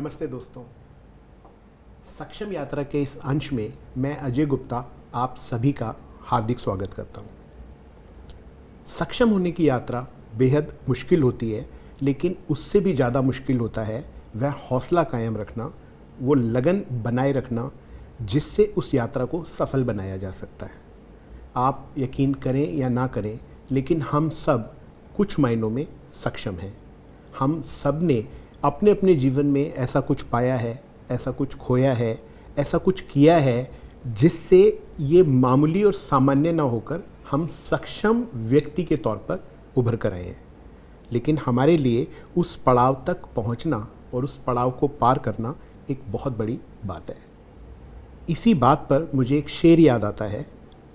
नमस्ते दोस्तों। सक्षम यात्रा के इस अंश में मैं अजय गुप्ता आप सभी का हार्दिक स्वागत करता हूँ। सक्षम होने की यात्रा बेहद मुश्किल होती है, लेकिन उससे भी ज़्यादा मुश्किल होता है वह हौसला कायम रखना, वो लगन बनाए रखना जिससे उस यात्रा को सफल बनाया जा सकता है। आप यकीन करें या ना करें, लेकिन हम सब कुछ मायनों में सक्षम हैं। हम सब ने अपने अपने जीवन में ऐसा कुछ पाया है, ऐसा कुछ खोया है, ऐसा कुछ किया है जिससे ये मामूली और सामान्य ना होकर हम सक्षम व्यक्ति के तौर पर उभर कर आए हैं। लेकिन हमारे लिए उस पड़ाव तक पहुंचना और उस पड़ाव को पार करना एक बहुत बड़ी बात है। इसी बात पर मुझे एक शेर याद आता है।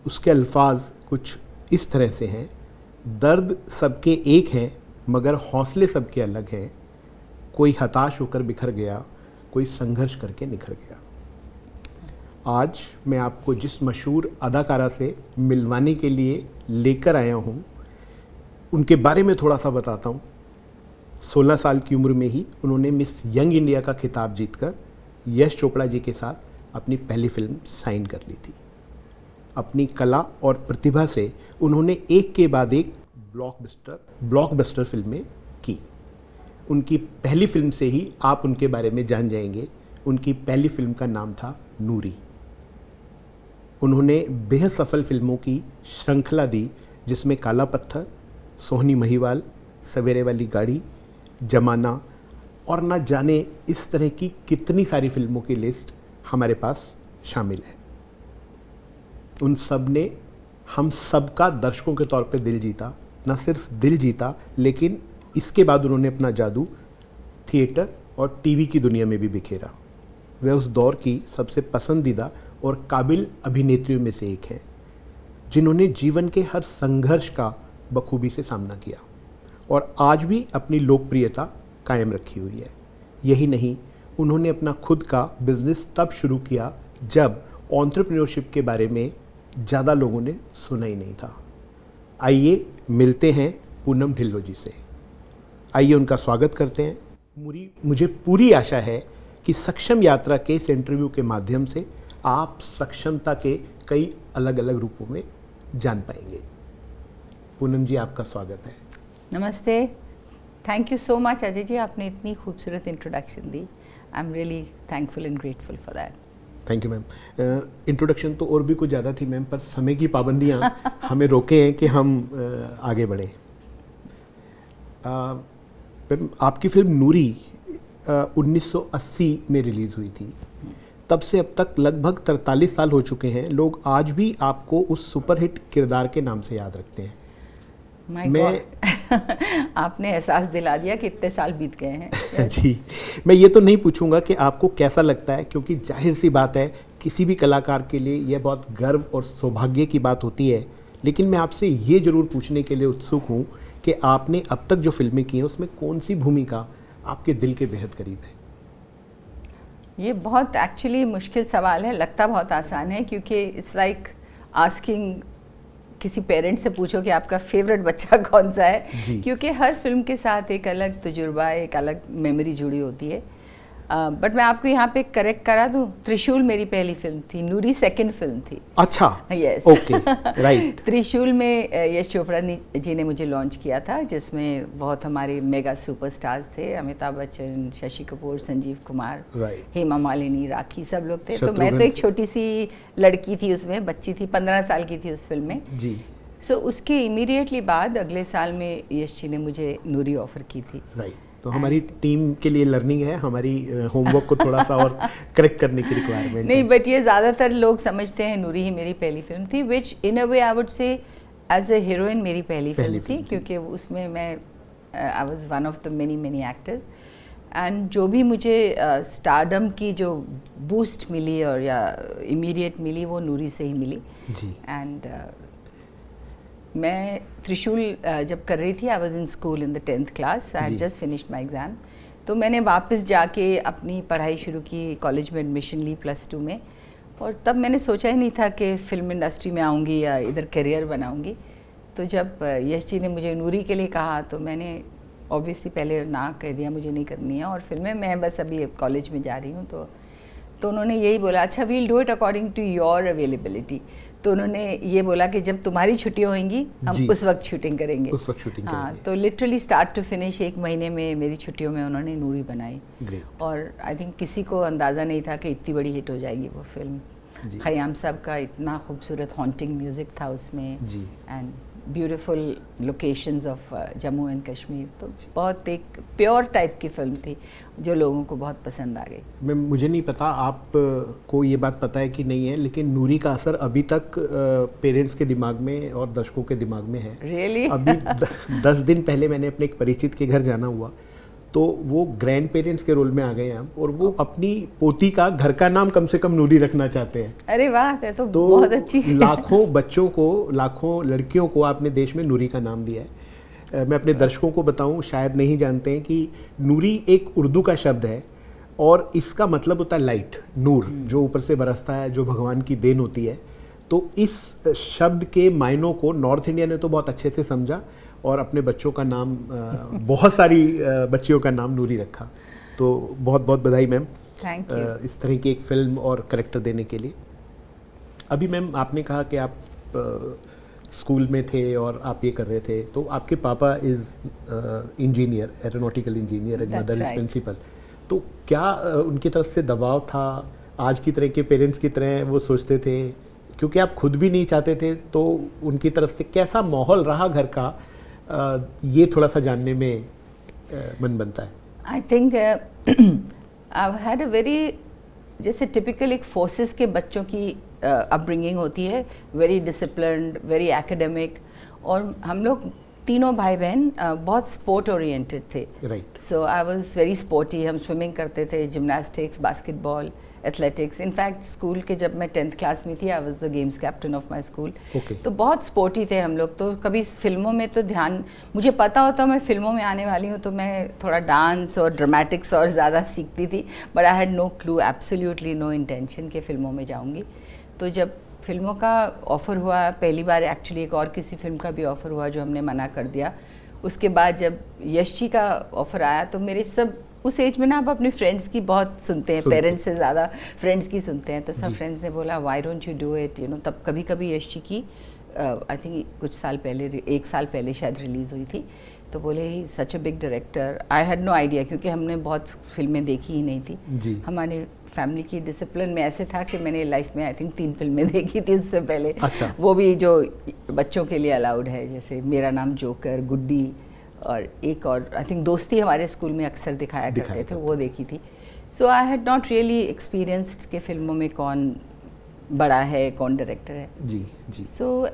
उसके अल्फाज कुछ इस तरह से हैं, दर्द सबके एक हैं मगर हौसले सबके अलग हैं। कोई हताश होकर बिखर गया, कोई संघर्ष करके निखर गया। आज मैं आपको जिस मशहूर अदाकारा से मिलवाने के लिए लेकर आया हूँ, उनके बारे में थोड़ा सा बताता हूँ। 16 साल की उम्र में ही उन्होंने मिस यंग इंडिया का खिताब जीतकर यश चोपड़ा जी के साथ अपनी पहली फिल्म साइन कर ली थी। अपनी कला और प्रतिभा से उन्होंने एक के बाद एक ब्लॉकबस्टर फिल्में की। उनकी पहली फिल्म से ही आप उनके बारे में जान जाएंगे। उनकी पहली फिल्म का नाम था नूरी। उन्होंने बेहद सफल फिल्मों की श्रृंखला दी, जिसमें काला पत्थर, सोहनी महिवाल, सवेरे वाली गाड़ी, जमाना और ना जाने इस तरह की कितनी सारी फिल्मों की लिस्ट हमारे पास शामिल है। उन सब ने हम सब का दर्शकों के तौर पे दिल जीता। ना सिर्फ दिल जीता, लेकिन इसके बाद उन्होंने अपना जादू थिएटर और टीवी की दुनिया में भी बिखेरा। वह उस दौर की सबसे पसंदीदा और काबिल अभिनेत्रियों में से एक हैं, जिन्होंने जीवन के हर संघर्ष का बखूबी से सामना किया और आज भी अपनी लोकप्रियता कायम रखी हुई है। यही नहीं, उन्होंने अपना खुद का बिजनेस तब शुरू किया जब एंटरप्रेन्योरशिप के बारे में ज़्यादा लोगों ने सुना ही नहीं था। आइए मिलते हैं पूनम ढिल्लो जी से। आइए उनका स्वागत करते हैं। मुझे पूरी आशा है कि सक्षम यात्रा के इस इंटरव्यू के माध्यम से आप सक्षमता के कई अलग अलग रूपों में जान पाएंगे। पूनम जी, आपका स्वागत है। नमस्ते, thank you so much Ajay ji, आपने इतनी खूबसूरत इंट्रोडक्शन दी। I am really thankful and grateful for that. Thank you ma'am. Introduction तो और भी कुछ ज़्यादा थी मैम, पर समय की पाबंदियाँ हमें रोके हैं कि हम आगे बढ़ें। आपकी फिल्म नूरी 1980 में रिलीज़ हुई थी। तब से अब तक लगभग 43 साल हो चुके हैं। लोग आज भी आपको उस सुपरहिट किरदार के नाम से याद रखते हैं। आपने एहसास दिला दिया कि इतने साल बीत गए हैं। जी, मैं ये तो नहीं पूछूंगा कि आपको कैसा लगता है, क्योंकि जाहिर सी बात है किसी भी कलाकार के लिए यह बहुत गर्व और सौभाग्य की बात होती है। लेकिन मैं आपसे ये ज़रूर पूछने के लिए उत्सुक हूँ कि आपने अब तक जो फिल्में की हैं उसमें कौन सी भूमिका आपके दिल के बेहद करीब है? ये बहुत एक्चुअली मुश्किल सवाल है। लगता बहुत आसान है, क्योंकि इट्स लाइक आस्किंग किसी पेरेंट से पूछो कि आपका फेवरेट बच्चा कौन सा है, क्योंकि हर फिल्म के साथ एक अलग तजुर्बा, एक अलग मेमोरी जुड़ी होती है। बट मैं आपको यहाँ पे करेक्ट करा दूँ, त्रिशूल मेरी पहली फिल्म थी, नूरी सेकंड फिल्म थी। अच्छा, यस, ओके, राइट। त्रिशूल में यश चोपड़ा जी ने मुझे लॉन्च किया था, जिसमें बहुत हमारे मेगा सुपरस्टार्स थे, अमिताभ बच्चन, शशि कपूर, संजीव कुमार, हेमा मालिनी, राखी, सब लोग थे। तो मैं तो एक छोटी सी लड़की थी उसमें, बच्ची थी, 15 साल की थी उस फिल्म में जी। सो उसके इमीडिएटली बाद अगले साल में यश जी ने मुझे नूरी ऑफर की थी। राइट। तो हमारी टीम के लिए लर्निंग है, हमारी होमवर्क को थोड़ा सा और करेक्ट करने की रिक्वायरमेंट नहीं, बट ये ज़्यादातर लोग समझते हैं नूरी ही मेरी पहली फिल्म थी, which in a way I would say as a heroine मेरी पहली फिल्म थी, क्योंकि उसमें मैं I was one of the many actors. And जो भी मुझे स्टारडम की जो बूस्ट मिली और या इमीडिएट मिली, वो नूरी से ही मिली जी। एंड मैं त्रिशूल जब कर रही थी, I was in school in the 10th class, I had just finished my exam. तो मैंने वापस जाके अपनी पढ़ाई शुरू की, कॉलेज में एडमिशन ली +2 में। और तब मैंने सोचा ही नहीं था कि फ़िल्म इंडस्ट्री में आऊँगी या इधर करियर बनाऊँगी। तो जब यश जी ने मुझे नूरी के लिए कहा, तो मैंने ऑब्वियसली पहले ना कह दिया मुझे नहीं करनी है, और फिल्में मैं बस अभी कॉलेज में जा रही हूँ, तो उन्होंने यही बोला अच्छा will do it according to your availability. तो उन्होंने ये बोला कि जब तुम्हारी छुट्टियाँ होंगी हम उस वक्त शूटिंग करेंगे। उस वक्त शूटिंग करेंगे। तो लिटरली स्टार्ट टू फिनिश 1 महीने में मेरी छुट्टियों में उन्होंने नूरी बनाई। Great. और आई थिंक किसी को अंदाज़ा नहीं था कि इतनी बड़ी हिट हो जाएगी वो फिल्म। खयाम साहब का इतना खूबसूरत हॉन्टिंग म्यूज़िक था उसमें, and beautiful locations of Jammu and Kashmir. तो बहुत एक प्योर टाइप की फिल्म थी जो लोगों को बहुत पसंद आ गई। मैम मुझे नहीं पता आप को ये बात पता है कि नहीं है, लेकिन नूरी का असर अभी तक पेरेंट्स के दिमाग में और दर्शकों के दिमाग में है। Really? अभी 10 दिन पहले मैंने अपने एक परिचित के घर जाना हुआ, तो वो ग्रैंड पेरेंट्स के रोल में आ गए हैं और वो अपनी पोती का घर का नाम कम से कम नूरी रखना चाहते हैं। अरे वाह, ये तो बहुत अच्छी। लाखों बच्चों को, लाखों लड़कियों को आपने देश में नूरी का नाम दिया है। मैं अपने दर्शकों को बताऊं, शायद नहीं जानते हैं कि नूरी एक उर्दू का शब्द है और इसका मतलब होता है लाइट, नूर, जो ऊपर से बरसता है, जो भगवान की देन होती है। तो इस शब्द के मायनों को नॉर्थ इंडिया ने तो बहुत अच्छे से समझा और अपने बच्चों का नाम, बहुत सारी बच्चियों का नाम नूरी रखा। तो बहुत बहुत बधाई मैम, थैंक यू। इस तरह की एक फिल्म और करेक्टर देने के लिए। अभी मैम आपने कहा कि आप स्कूल में थे और आप ये कर रहे थे, तो आपके पापा is engineer, aeronautical engineer and mother is principal. तो क्या उनकी तरफ से दबाव था? आज की तरह के पेरेंट्स की तरह वो सोचते थे? क्योंकि आप खुद भी नहीं चाहते थे, तो उनकी तरफ से कैसा माहौल रहा घर का, ये थोड़ा सा जानने में मन बनता है। I think I had a very, जैसे टिपिकल एक फोर्सेस के बच्चों की अपब्रिंगिंग होती है, वेरी डिसिप्लिन्ड, वेरी एकेडमिक, और हम लोग तीनों भाई बहन बहुत स्पोर्ट ओरिएंटेड थे। Right. So I was very sporty. हम स्विमिंग करते थे, gymnastics, basketball, athletics. In fact school के जब मैं 10th क्लास में थी, I was the games captain of my school. तो बहुत स्पोर्टी थे हम लोग। तो कभी फिल्मों में तो ध्यान, मुझे पता होता मैं फिल्मों में आने वाली हूँ तो मैं थोड़ा डांस और ड्रामेटिक्स और ज़्यादा सीखती थी, but I had no clue, absolutely no intention कि फ़िल्मों में जाऊँगी। तो जब फिल्मों का ऑफ़र हुआ पहली बार, एक्चुअली एक और किसी फिल्म का भी ऑफ़र हुआ जो हमने मना कर दिया। उसके बाद जब यश जी का ऑफ़र आया तो मेरे सब, उस एज में ना आप अपने फ्रेंड्स की बहुत सुनते हैं, पेरेंट्स से ज़्यादा फ्रेंड्स की सुनते हैं। तो सब फ्रेंड्स ने बोला why don't you do it, you know. तब कभी कभी यश जी की आई थिंक कुछ साल पहले, 1 साल पहले शायद रिलीज़ हुई थी। तो बोले ही such a big director. I had no idea, क्योंकि हमने बहुत फिल्में देखी ही नहीं थी जी। हमारे फैमिली की डिसिप्लिन में ऐसे था कि मैंने लाइफ में आई थिंक 3 फिल्में देखी थी उससे पहले। अच्छा। वो भी जो बच्चों के लिए अलाउड है, जैसे मेरा नाम जोकर, गुड्डी, और एक और आई थिंक दोस्ती हमारे स्कूल में अक्सर दिखाया करते थे, वो देखी थी। So I had not really experienced कि फिल्मों में कौन बड़ा है, कौन डायरेक्टर है। जी जी। सो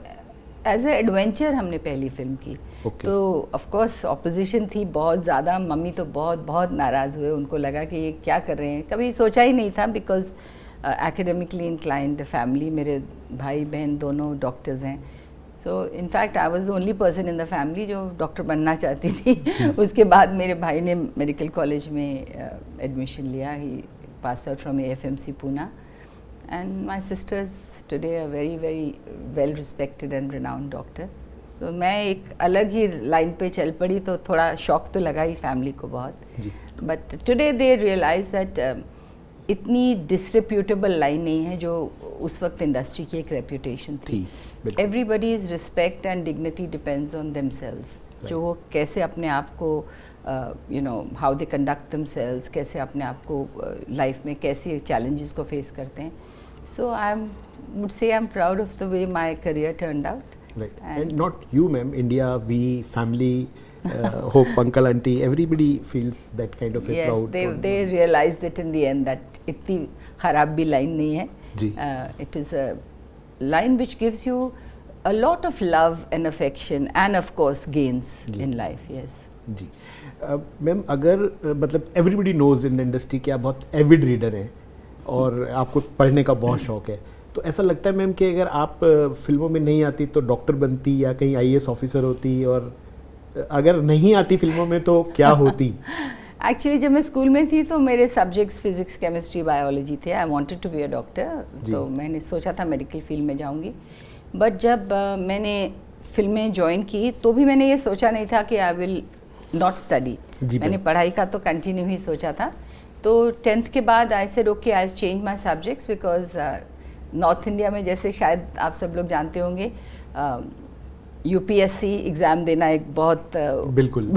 एज ए एडवेंचर हमने पहली फिल्म की। तो ऑफ कोर्स ऑपोजिशन थी बहुत ज़्यादा। मम्मी तो बहुत बहुत नाराज़ हुए, उनको लगा कि ये क्या कर रहे हैं, कभी सोचा ही नहीं था। बिकॉज एकेडमिकली इंक्लाइंड फैमिली, मेरे भाई बहन दोनों डॉक्टर्स हैं। So in fact I was the only person in the family जो डॉक्टर बनना चाहती थी। उसके बाद मेरे भाई ने मेडिकल कॉलेज में एडमिशन लिया, he pass out from AFMC Poona, and my sisters today are very very well respected and renowned doctor. So मैं एक अलग ही लाइन पे चल पड़ी, तो थोड़ा शौक तो लगा ही फैमिली को बहुत। But today they realise that इतनी डिसरेप्यूटेबल लाइन नहीं है जो उस वक्त इंडस्ट्री की एक रेप्यूटेशन थी। Everybody's respect and dignity depends on themselves. जो वो कैसे अपने आप को you know how they conduct themselves, कैसे अपने आप को लाइफ में कैसे चैलेंजेस को फेस करते हैं। सो आई वुड से I am proud of the way my career turned out. Right. And not you, ma'am. India, we, family, hope, uncle, auntie, everybody feels that kind of a proud. Yes, they realized it in the end that इतनी खराब भी line नहीं है। जी। It is a line which gives you a lot of love and affection and of course gains in life. Yes. जी। Ma'am अगर मतलब everybody knows in the industry कि आप बहुत avid reader हैं और आपको पढ़ने का बहुत शौक है, तो ऐसा लगता है मैम कि अगर आप फिल्मों में नहीं आती तो डॉक्टर बनती या कहीं IAS ऑफिसर होती, और अगर नहीं आती फिल्मों में तो क्या होती? एक्चुअली जब मैं स्कूल में थी तो मेरे सब्जेक्ट्स फिजिक्स, केमिस्ट्री, बायोलॉजी थे। I wanted to be a doctor, तो मैंने सोचा था मेडिकल फील्ड में जाऊंगी। बट जब मैंने फिल्में ज्वाइन की तो भी मैंने ये सोचा नहीं था कि आई विल नॉट स्टडी। मैंने पढ़ाई का तो कंटिन्यू ही सोचा था। तो 10th के बाद आई said okay I change my subjects because north India में जैसे शायद आप सब लोग जानते होंगे UPSC एग्ज़ाम देना एक बहुत बिल्कुल।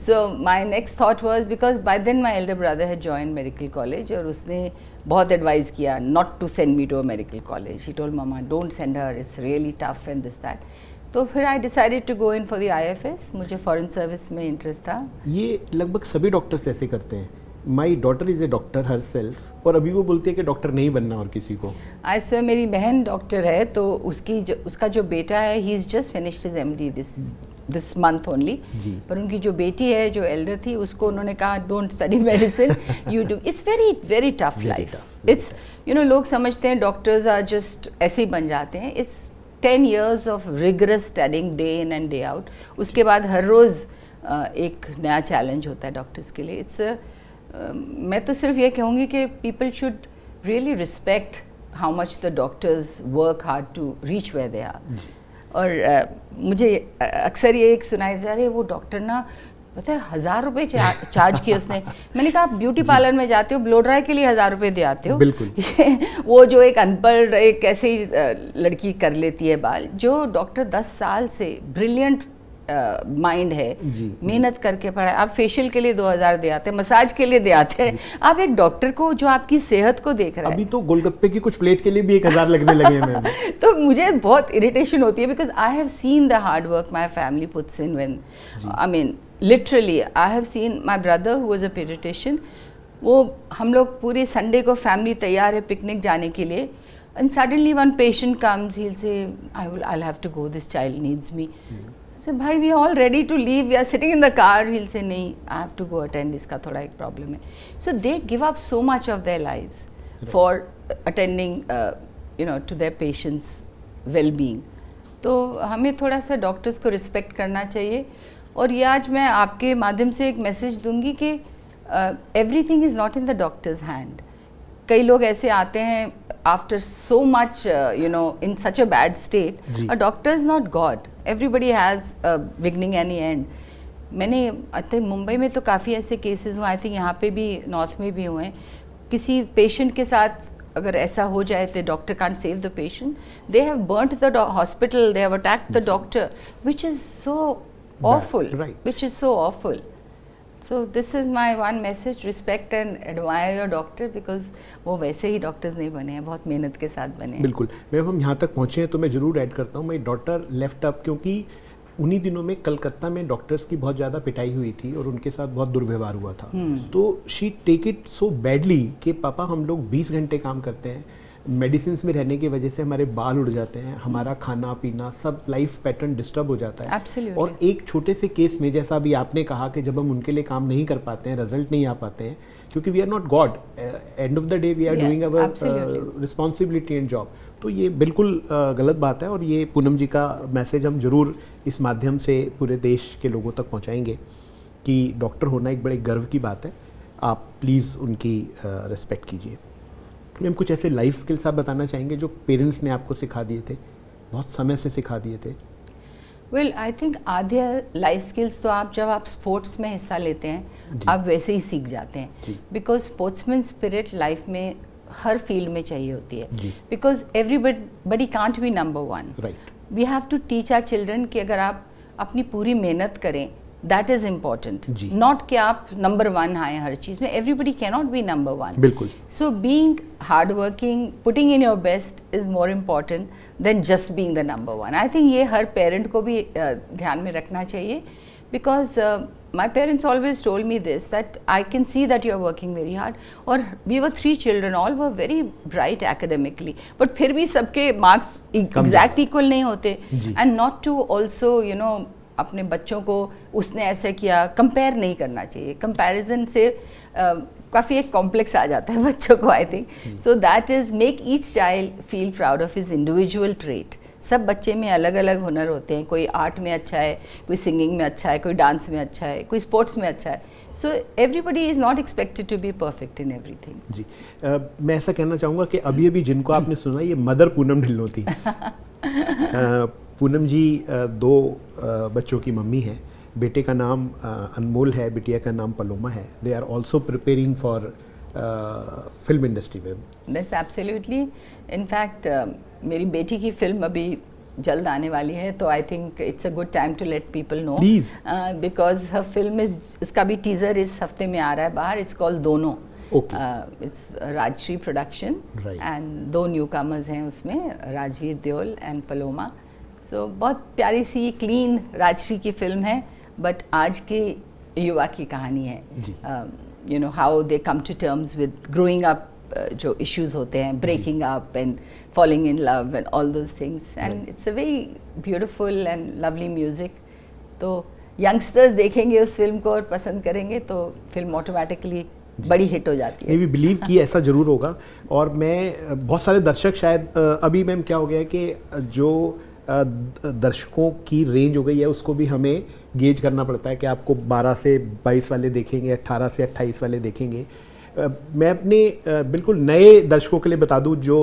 So my next thought was because by then my elder brother had joined medical college और उसने बहुत एडवाइस किया not to send me to a medical college. He told mama don't send her, it's really tough and this that. तो फिर I decided to go in for the IFS। मुझे foreign service में interest था। ये लगभग सभी doctors ऐसे करते हैं। My daughter is a doctor her self, और अभी वो बोलती है कि डॉक्टर नहीं बनना और किसी को। आज से मेरी बहन डॉक्टर है, तो उसका जो बेटा है he is just finished his MD this month only. पर उनकी जो बेटी है जो एल्डर थी उसको उन्होंने कहा don't study medicine, you do. It's very very tough life. It's लोग समझते हैं डॉक्टर्स आर जस्ट ऐसे ही बन जाते हैं। It's 10 years of rigorous studying day in and day out। उसके बाद हर रोज़ एक नया चैलेंज होता है डॉक्टर्स के लिए। इट्स मैं तो सिर्फ ये कहूँगी कि people should really respect how much the doctors work hard to reach where they are. और मुझे अक्सर ये एक सुनाई देता है वो डॉक्टर ना पता है 1000 रुपये चार्ज किए उसने। मैंने कहा आप ब्यूटी पार्लर में जाते हो ब्लो ड्राई के लिए 1000 रुपये दे आते हो। बिल्कुल। वो जो एक अनपढ़ एक ऐसे ही लड़की कर लेती है बाल, जो डॉक्टर 10 साल से ब्रिलियंट माइंड है, मेहनत करके पढ़ा। आप फेशियल के लिए 2000 दे आते हैं, मसाज के लिए दे आते हैं। आप एक डॉक्टर को जो आपकी सेहत को देख रहा है। अभी तो गोलगप्पे की कुछ प्लेट के लिए भी 1000 लगने लगे हैं मैम। तो मुझे बहुत इरिटेशन होती है because I have seen the hard work my family puts in when I mean literally I have seen my brother who was a paediatrician. वो हम लोग पूरे संडे को फैमिली तैयार है पिकनिक जाने के लिए, and suddenly one patient comes, he will say I have to go, this child needs me. So, भाई we all ready to leave, we are sitting in the car, he will say नहीं I have to go attend, इसका थोड़ा एक problem है। So they give up so much of their lives for attending to their patients well being. तो हमें थोड़ा सा doctors को रिस्पेक्ट करना चाहिए। और ये आज मैं आपके माध्यम से एक मैसेज दूंगी कि everything is not in the doctors hand. कई लोग ऐसे आते हैं after so much in such a bad state, a doctor is not God. Everybody has a beginning and end. मैंने आई थिंक मुंबई में तो काफ़ी ऐसे केसेस हुए, आई थिंक यहाँ पे भी नॉर्थ में भी हुए हैं। किसी पेशेंट के साथ अगर ऐसा हो जाए तो doctor can't save the patient, they have burnt the hospital, they have attacked the doctor, which is so awful, which is so awful. So this is my one message, respect and admire your doctor because वो वैसे ही doctors नहीं बने हैं, बहुत मेहनत के साथ बने हैं। बिल्कुल। मैम हम यहाँ तक पहुँचे हैं तो मैं ज़रूर ऐड करता हूँ, माई डॉटर लेफ्ट अप, क्योंकि उन्हीं दिनों में कलकत्ता में डॉक्टर्स की बहुत ज़्यादा पिटाई हुई थी और उनके साथ बहुत दुर्व्यवहार हुआ था। तो she take it so badly कि पापा हम लोग 20 घंटे काम करते हैं, मेडिसिन में रहने की वजह से हमारे बाल उड़ जाते हैं, हमारा खाना पीना सब लाइफ पैटर्न डिस्टर्ब हो जाता है। Absolutely. और एक छोटे से केस में जैसा अभी आपने कहा कि जब हम उनके लिए काम नहीं कर पाते हैं, रिजल्ट नहीं आ पाते हैं, क्योंकि we are not God, and of the day we are doing our responsibility and job. तो ये बिल्कुल गलत बात है और ये पूनम जी का मैसेज हम जरूर इस माध्यम से पूरे देश के लोगों तक पहुँचाएंगे कि डॉक्टर होना एक बड़े गर्व की बात है। आप प्लीज़ उनकी रिस्पेक्ट कीजिए। मैम कुछ ऐसे लाइफ स्किल्स आप बताना चाहेंगे जो पेरेंट्स ने आपको सिखा दिए थे, बहुत समय से सिखा दिए थे? वेल आई थिंक आधे लाइफ स्किल्स तो आप जब आप स्पोर्ट्स में हिस्सा लेते हैं आप वैसे ही सीख जाते हैं, बिकॉज स्पोर्ट्समैन स्पिरिट लाइफ में हर फील्ड में चाहिए होती है, because everybody can't be number one. We have to teach our children कि अगर आप अपनी पूरी मेहनत करें दैट इज इम्पॉर्टेंट, नॉट कि आप नंबर वन आए हर चीज़ में। Everybody cannot be number one. बिल्कुल। So being hard working, putting in your best is more important than just being the number one. I think ये हर पेरेंट को भी ध्यान में रखना चाहिए, because my parents always told me this, that I can see that you are working very hard. और we were 3 children, all were very bright academically, but फिर भी सबके marks exact equal नहीं होते, and not to also अपने बच्चों को उसने ऐसे किया कंपेयर नहीं करना चाहिए। कंपैरिजन से काफ़ी एक कॉम्प्लेक्स आ जाता है बच्चों को, I think. So that is make each child feel proud of his individual trait. सब बच्चे में अलग अलग हुनर होते हैं, कोई आर्ट में अच्छा है, कोई सिंगिंग में अच्छा है, कोई डांस में अच्छा है, कोई स्पोर्ट्स में अच्छा है। So everybody is not expected to be perfect in everything. जी मैं ऐसा कहना चाहूँगा कि अभी अभी जिनको आपने सुना ये मदर पूनम ढिल्लों थी। पूनम जी 2 बच्चों की मम्मी हैं बेटे का नाम अनमोल है, बिटिया का नाम पलोमा है. They are also preparing for film industry में. That's absolutely. In fact, मेरी बेटी की फिल्म अभी जल्द आने वाली है, तो I think it's a good time to let people know. Please. Because हर फिल्म इज, इसका भी टीजर इस हफ्ते में आ रहा है बाहर. It's called Dono. Okay. It's Rajshri production Right. And 2 newcomers हैं उसमें, Rajveer Deol and Paloma. So बहुत प्यारी सी क्लीन राजश्री की फिल्म है, बट आज के युवा की कहानी है. जी. You know how they come to terms with growing up, जो इश्यूज होते हैं, breaking up and falling in love and all those things, and Right. it's a very beautiful and lovely music. तो यंगस्टर्स देखेंगे उस film को और पसंद करेंगे तो फिल्म ऑटोमेटिकली बड़ी हिट हो जाती है. मे बी बिलीव कि ऐसा ज़रूर होगा. और मैं बहुत सारे दर्शक शायद अभी मैम क्या हो गया है कि जो दर्शकों की रेंज हो गई है उसको भी हमें गेज करना पड़ता है कि आपको 12 से 22 वाले देखेंगे, 18 से 28 वाले देखेंगे. मैं अपने बिल्कुल नए दर्शकों के लिए बता दूं जो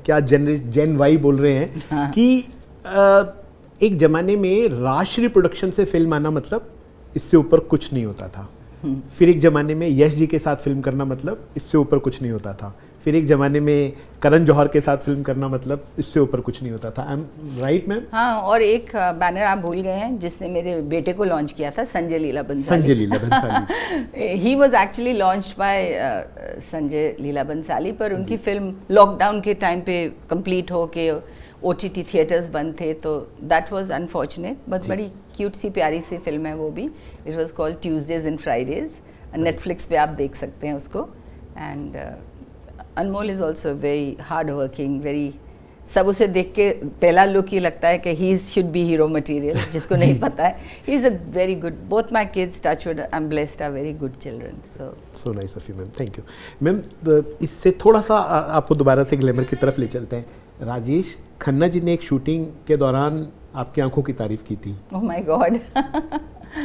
क्या जेन वाई बोल रहे हैं. हाँ. कि एक ज़माने में राजश्री प्रोडक्शन से फिल्म आना मतलब इससे ऊपर कुछ नहीं होता था. फिर एक ज़माने में यश जी के साथ फिल्म करना मतलब इससे ऊपर कुछ नहीं होता था. फिर एक ज़माने में करण जौहर के साथ फिल्म करना मतलब इससे ऊपर कुछ नहीं होता था. I am right ma'am? हाँ, और एक बैनर आप भूल गए हैं जिसने मेरे बेटे को लॉन्च किया था, Sanjay Leela Bhansali. Sanjay Leela Bhansali. He was actually launched by Sanjay Leela Bhansali, पर उनकी फिल्म लॉकडाउन के टाइम पे कंप्लीट हो के OTT थिएटर्स बंद थे, तो दैट वाज अनफॉर्चुनेट. बट बड़ी क्यूट सी प्यारी सी फिल्म है वो भी. It was called Tuesdays and Fridays. Netflix पे आप देख सकते हैं उसको. And Anmol is also very hard working, very, सब उसे देख के पहला लुक ही लगता है कि he should be hero material. जिसको नहीं पता है, he is a very good. Both my kids, touch wood, I am blessed, are very good children. So nice of you ma'am. Thank you ma'am. इससे थोड़ा सा आपको दोबारा से ग्लैमर की तरफ ले चलते हैं. राजेश खन्ना जी ने एक शूटिंग के दौरान आपकी आंखों की तारीफ की थी. Oh my God.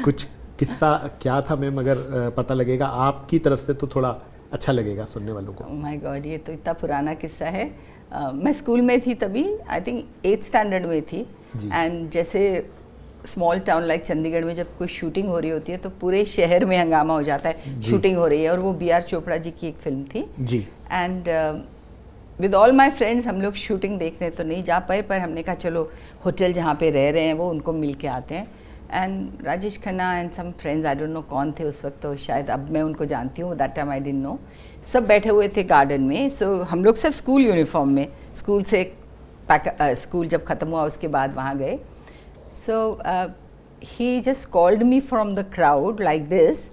कुछ किस्सा क्या था मैम? अगर पता लगेगा आपकी तरफ से तो थोड़ा अच्छा लगेगा सुनने वालों को. ओह माय गॉड, ये तो इतना पुराना किस्सा है. मैं स्कूल में थी तभी, आई थिंक 8th स्टैंडर्ड में थी. एंड जैसे स्मॉल टाउन लाइक चंडीगढ़ में जब कोई शूटिंग हो रही होती है तो पूरे शहर में हंगामा हो जाता है. शूटिंग हो रही है और वो BR चोपड़ा जी की एक फिल्म थी. जी. And with all my friends हम लोग शूटिंग देखने तो नहीं जा पाए, पर हमने कहा चलो होटल जहाँ पे रह रहे हैं वो उनको मिल के आते हैं. And Rajesh Khanna and some friends, I don't know कौन थे उस वक्त, तो शायद अब मैं उनको जानती हूँ, that time I didn't no. सब बैठे हुए थे गार्डन में. सो हम लोग सब स्कूल यूनिफॉर्म में, स्कूल से स्कूल जब ख़त्म हुआ उसके बाद वहाँ गए. So he just called me from the crowd like this,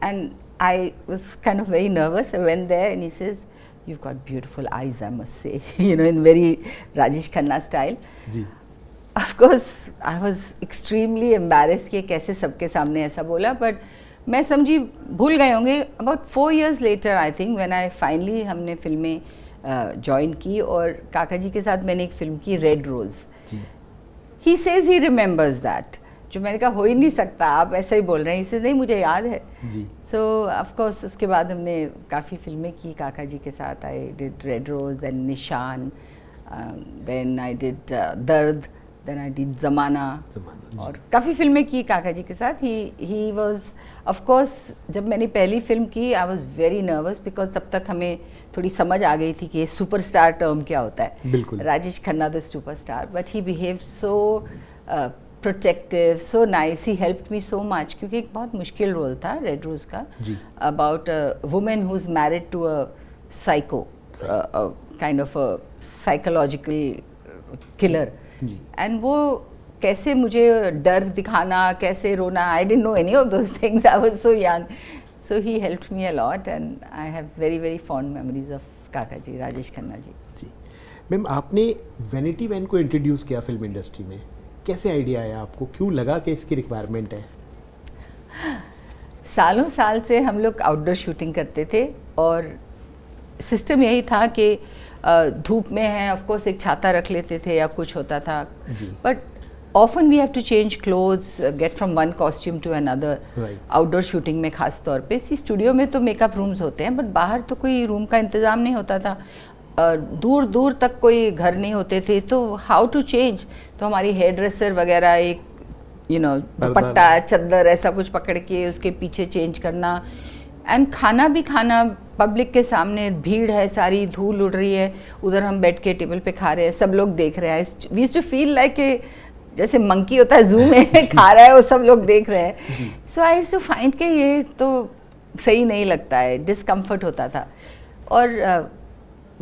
and I was kind of very nervous. I went there and he says, you've got beautiful eyes, I must say, you know, in very Rajesh Khanna style. जी. Of course, I was extremely embarrassed कि कैसे सबके सामने ऐसा बोला, but मैं समझी भूल गए होंगे. About 4 years later, I think, when I finally हमने फिल्में ज्वाइन की और काका जी के साथ मैंने एक फिल्म की Red Rose. He says he remembers that. जो मैंने कहा हो ही नहीं सकता, आप ऐसा ही बोल रहे हैं. इसे नहीं, मुझे याद है. जी. सो ऑफ कोर्स उसके बाद हमने काफ़ी फिल्में की काका जी के साथ. I did Red Rose, then Nishan, then I did Dard, then I did Zamana, और काफ़ी फिल्में की काका जी के साथ. ही वाज ऑफ कोर्स, जब मैंने पहली फिल्म की I was very nervous because तब तक हमें थोड़ी समझ आ गई थी कि सुपरस्टार टर्म क्या होता है. बिल्कुल. Rajesh Khanna the superstar, but he behaved so protective, so nice. He helped me so much, क्योंकि एक बहुत मुश्किल रोल था रेड रोज़ का, about a women who is married to a psycho, kind of a psychological killer. And वो कैसे मुझे डर दिखाना, कैसे रोना, I didn't know any of those things. I was so young. So he helped me a lot and I have very very fond memories of काका जी, राजेश खन्ना जी. जी ma'am, आपने vanity van को इंट्रोड्यूस किया फिल्म इंडस्ट्री में. कैसे idea आया आपको? क्यों लगा कि इसकी रिक्वायरमेंट है? सालों साल से हम लोग आउटडोर शूटिंग करते थे और सिस्टम यही था कि धूप में है, ऑफ कोर्स एक छाता रख लेते थे या कुछ होता था, but often we have to change clothes, get from one costume to another. Outdoor shooting में खास तौर पे. स्टूडियो में तो मेकअप रूम्स होते हैं, बट बाहर तो कोई रूम का इंतज़ाम नहीं होता था. दूर दूर तक कोई घर नहीं होते थे, तो हाउ टू चेंज. तो हमारी हेयर ड्रेसर वगैरह एक दुपट्टा चद्दर ऐसा कुछ पकड़ के उसके पीछे चेंज करना, एंड खाना भी खाना पब्लिक के सामने, भीड़ है सारी, धूल उड़ रही है, उधर हम बैठ के टेबल पे खा रहे हैं, सब लोग देख रहे हैं। We used to feel like जैसे मंकी होता है जू में खा रहा है वो सब लोग देख रहे हैं। So I used to find कि ये तो सही नहीं लगता है, डिस्कम्फर्ट होता था। और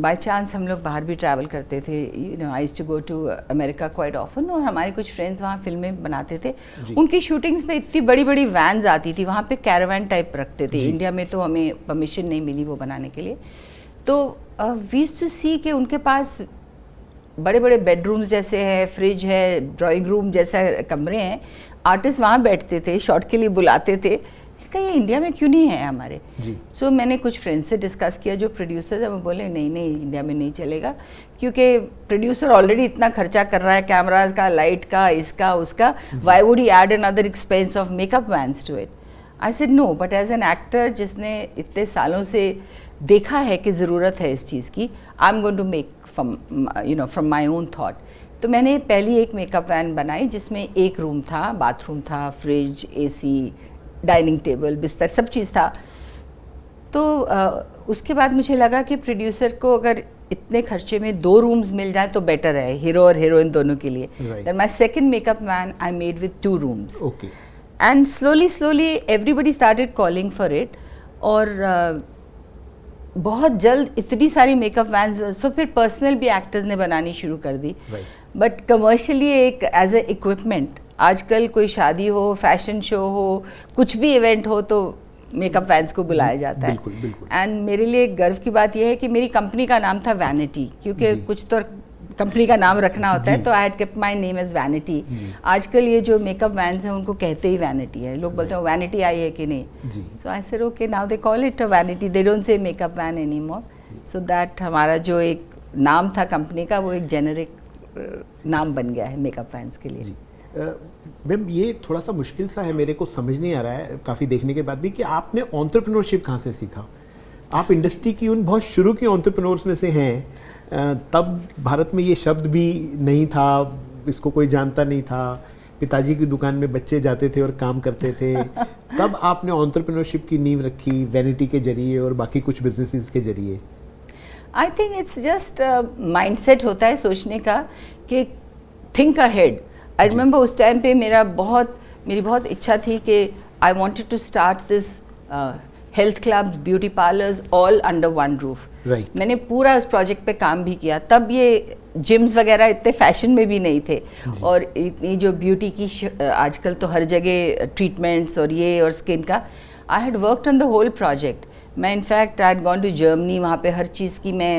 बाय चांस हम लोग बाहर भी ट्रैवल करते थे, I used to go to America quite often, और हमारे कुछ फ्रेंड्स वहाँ फिल्में बनाते थे। उनकी शूटिंग्स में इतनी बड़ी बड़ी वैन्स आती थी, वहाँ पे कैरावैन टाइप रखते थे। इंडिया में तो हमें परमिशन नहीं मिली वो बनाने के लिए। तो वी यूज्ड टू सी कि उनके पास बड़े बड़े बेडरूम्स जैसे है, फ्रिज है, ड्राइंग रूम जैसा कमरे हैं, आर्टिस्ट वहाँ बैठते थे, शॉट के लिए बुलाते थे। कहीं ये इंडिया में क्यों नहीं है हमारे? सो मैंने कुछ फ्रेंड्स से डिस्कस किया जो प्रोड्यूसर्स है, वो बोले नहीं नहीं इंडिया में नहीं चलेगा, क्योंकि प्रोड्यूसर ऑलरेडी इतना खर्चा कर रहा है कैमराज का, लाइट का, इसका उसका, why would he add another expense of makeup vans to it? I said no, but as an actor जिसने इतने सालों से देखा है कि ज़रूरत है इस चीज़ की, I am going to make from my own thought. तो मैंने पहली एक मेकअप वैन बनाई जिसमें एक रूम था, बाथरूम था, फ्रिज, AC, डाइनिंग टेबल, बिस्तर, सब चीज़ था। तो उसके बाद मुझे लगा कि प्रोड्यूसर को अगर इतने खर्चे में 2 रूम्स मिल जाए तो बेटर है, हीरो और हीरोइन दोनों के लिए। Then my second makeup van I made with 2 rooms, and slowly everybody started calling for it. और बहुत जल्द इतनी सारी मेकअप वैन्स, सो फिर पर्सनल भी एक्टर्स ने बनानी शुरू कर दी। बट कमर्शियली एक एज ए इक्विपमेंट, आजकल कोई शादी हो, फैशन शो हो, कुछ भी इवेंट हो तो मेकअप वैन्स को बुलाया जाता है। एंड मेरे लिए गर्व की बात यह है कि मेरी कंपनी का नाम था वैनिटी, क्योंकि कुछ तो कंपनी का नाम रखना होता है, तो I had kept my name as vanity. आजकल ये जो मेकअप वैन्स हैं उनको कहते ही वैनिटी है, लोग बोलते हैं वैनिटी आई है कि नहीं। So I said okay, now they call it a vanity, they don't say makeup van anymore. So that हमारा जो एक नाम था कंपनी का वो एक जेनरिक नाम बन गया है मेकअप वैन्स के लिए। मैम ये थोड़ा सा मुश्किल सा है, मेरे को समझ नहीं आ रहा है काफ़ी देखने के बाद भी कि आपने एंटरप्रेन्योरशिप कहाँ से सीखा? आप इंडस्ट्री की उन बहुत शुरू के एंटरप्रेन्योर्स में से हैं, तब भारत में ये शब्द भी नहीं था, इसको कोई जानता नहीं था, पिताजी की दुकान में बच्चे जाते थे और काम करते थे। तब आपने एंटरप्रेन्योरशिप की नींव रखी वैनिटी के जरिए और बाकी कुछ बिजनेसेस के जरिए। I think it's just mindset होता है सोचने का कि थिंक अहेड। आई रिमेंबर उस टाइम पे मेरी बहुत इच्छा थी कि I wanted to start this health clubs, beauty parlours, all under one roof. मैंने पूरा उस प्रोजेक्ट पे काम भी किया। तब ये जिम्स वगैरह इतने फैशन में भी नहीं थे, और इतनी जो ब्यूटी की आजकल तो हर जगह ट्रीटमेंट्स और ये और स्किन का, I had worked on the whole project. मैं in fact I had gone to Germany, वहाँ पे हर चीज़ की मैं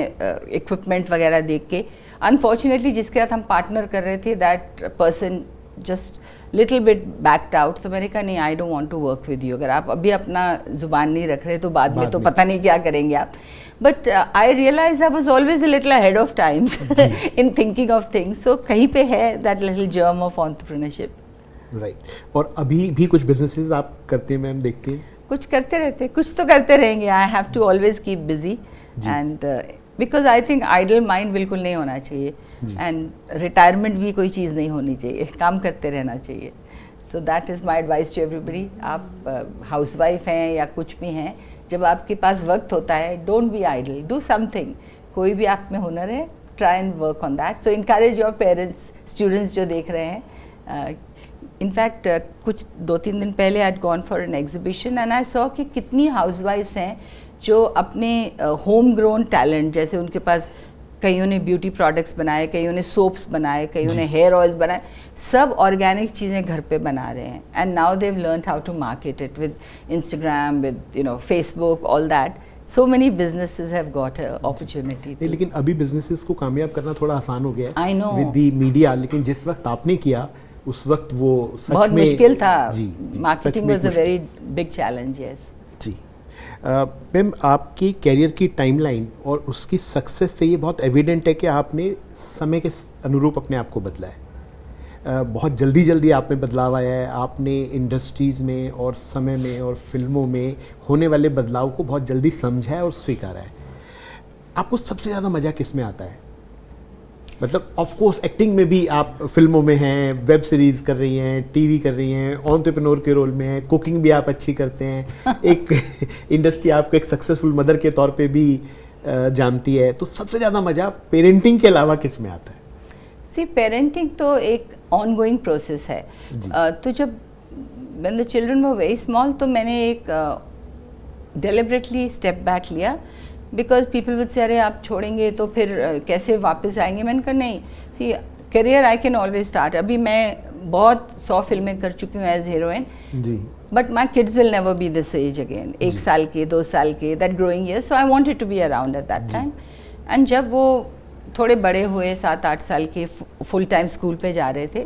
इक्विपमेंट वगैरह देख के, अनफॉर्चुनेटली जिसके साथ हम पार्टनर कर रहे थे that person just little bit backed out. तो मैंने कहा नहीं, I don't want to work with you. अगर आप अभी अपना जुबान नहीं रख रहे तो बाद में तो पता नहीं क्या करेंगे आप। But I realise I was always a little ahead of times in thinking of things. So कहीं पे है that little germ of entrepreneurship. Right. और अभी भी कुछ बिजनेसेस आप करते हैं मैम, देखते हैं? कुछ करते रहते, कुछ तो करते रहेंगे। I have to always keep busy, and because I think idle mind बिल्कुल नहीं होना चाहिए, एंड रिटायरमेंट भी कोई चीज़ नहीं होनी चाहिए, काम करते रहना चाहिए। So that is my advice to everybody. आप हाउसवाइफ हैं या कुछ भी हैं, जब आपके पास वक्त होता है, don't be idle, do something. कोई भी आप में हुनर है, try and work on that. So encourage your parents, students जो देख रहे हैं। इनफैक्ट कुछ 2-3 दिन पहले I had gone for an exhibition and I saw कि कितनी हाउसवाइफ्स हैं जो अपने होम ग्रोन टैलेंट, जैसे उनके पास कईयों ने ब्यूटी प्रोडक्ट्स बनाए, कईयों ने सोप्स बनाए, कईयों ने हेयर ऑयल्स बनाए, सब ऑर्गेनिक चीज़ें घर पे बना रहे हैं। And now they have learned how to market it with Instagram, with Facebook, all that. So many businesses have got an opportunity. लेकिन अभी बिजनेसेस को कामयाब करना थोड़ा आसान हो गया है I know. With the media, लेकिन जिस वक्त आपने किया उस वक्त वो सच बहुत में मुश्किल था। जी, marketing was a very big challenge. Yes जी। मैम आपकी कैरियर की टाइमलाइन और उसकी सक्सेस से ये बहुत एविडेंट है कि आपने समय के अनुरूप अपने आप को बदला है। बहुत जल्दी आप में बदलाव आया है। आपने इंडस्ट्रीज़ में और समय में और फिल्मों में होने वाले बदलाव को बहुत जल्दी समझा है और स्वीकारा है। आपको सबसे ज़्यादा मज़ा किस में आता है? मतलब ऑफ कोर्स एक्टिंग में भी आप फिल्मों में हैं, वेब सीरीज कर रही हैं, टीवी कर रही हैं, एंटरप्रेन्योर के रोल में हैं, कुकिंग भी आप अच्छी करते हैं, एक इंडस्ट्री आपको एक सक्सेसफुल मदर के तौर पे भी जानती है, तो सबसे ज़्यादा मज़ा पेरेंटिंग के अलावा किस में आता है? सी, पेरेंटिंग तो एक ऑनगोइंग प्रोसेस है। तो जब when the children were very small, तो मैंने एक डेलिबरेटली स्टेप बैक लिया, बिकॉज पीपल वुड से अरे आप छोड़ेंगे तो फिर कैसे वापस आएंगे। मैंने कहा नहीं, see career I can always start. अभी मैं बहुत 100 फिल्में कर चुकी हूँ एज हीरोइन जी, but my kids will never be this age again, 1 साल के 2 साल के, that growing year, so I wanted to be around at that time. And जब वो थोड़े बड़े हुए, 7-8 साल के, फुल टाइम स्कूल पे जा रहे थे,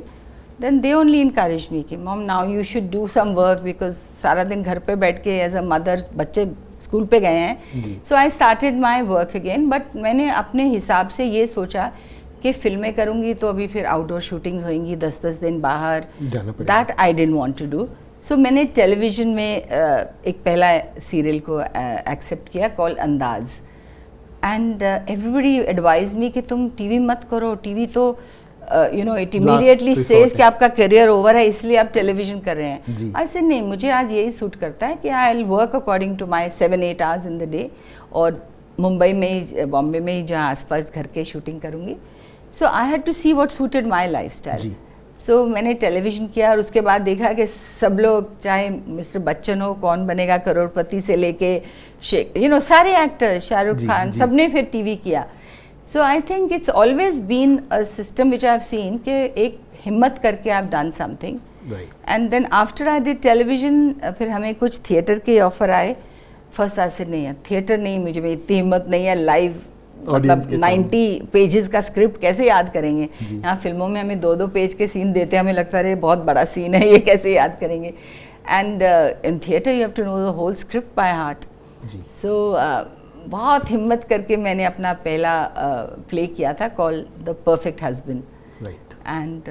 then they only encouraged me कि mom now you should do some work because सारा दिन घर पे बैठ के एज अ मदर, बच्चे स्कूल पे गए हैं, so I started my work again. But मैंने अपने हिसाब से ये सोचा कि फिल्में करूँगी तो अभी फिर आउटडोर शूटिंग्स होंगी 10-10 दिन बाहर, that I didn't want to do. So मैंने टेलीविज़न में एक पहला सीरियल को एक्सेप्ट किया कॉल अंदाज, एंड एवरीबडी एडवाइज मी कि तुम टीवी मत करो, टीवी तो you know it immediately says कि आपका करियर ओवर है, इसलिए आप टेलीविजन कर रहे हैं। ऐसे नहीं, मुझे आज यही सूट करता है कि I will work according to my 7-8 hours in the day, और मुंबई में ही, बॉम्बे में ही, जहाँ आसपास घर के शूटिंग करूँगी। So I had to see what suited my lifestyle. So मैंने टेलीविज़न किया, और उसके बाद देखा कि सब लोग, चाहे मिस्टर बच्चन हो, कौन बनेगा करोड़पति से लेके यू नो सारे एक्टर्स, शाहरुख खान, सबने फिर टीवी किया। So I think it's always been a system which I have seen कि एक हिम्मत करके I have done something, and then after I did television, फिर हमें कुछ थिएटर के ऑफर आए। फर्स्ट आज से नहीं है थिएटर, नहीं, मुझे में इतनी हिम्मत नहीं है, लाइव मतलब 90 पेजेस का स्क्रिप्ट कैसे याद करेंगे। यहाँ फिल्मों में हमें 2-2 पेज के सीन देते हैं, हमें लगता है बहुत बड़ा सीन है, ये कैसे याद करेंगे। And in theatre you have to know the whole script by heart. So बहुत हिम्मत करके मैंने अपना पहला प्ले किया था call the perfect husband, and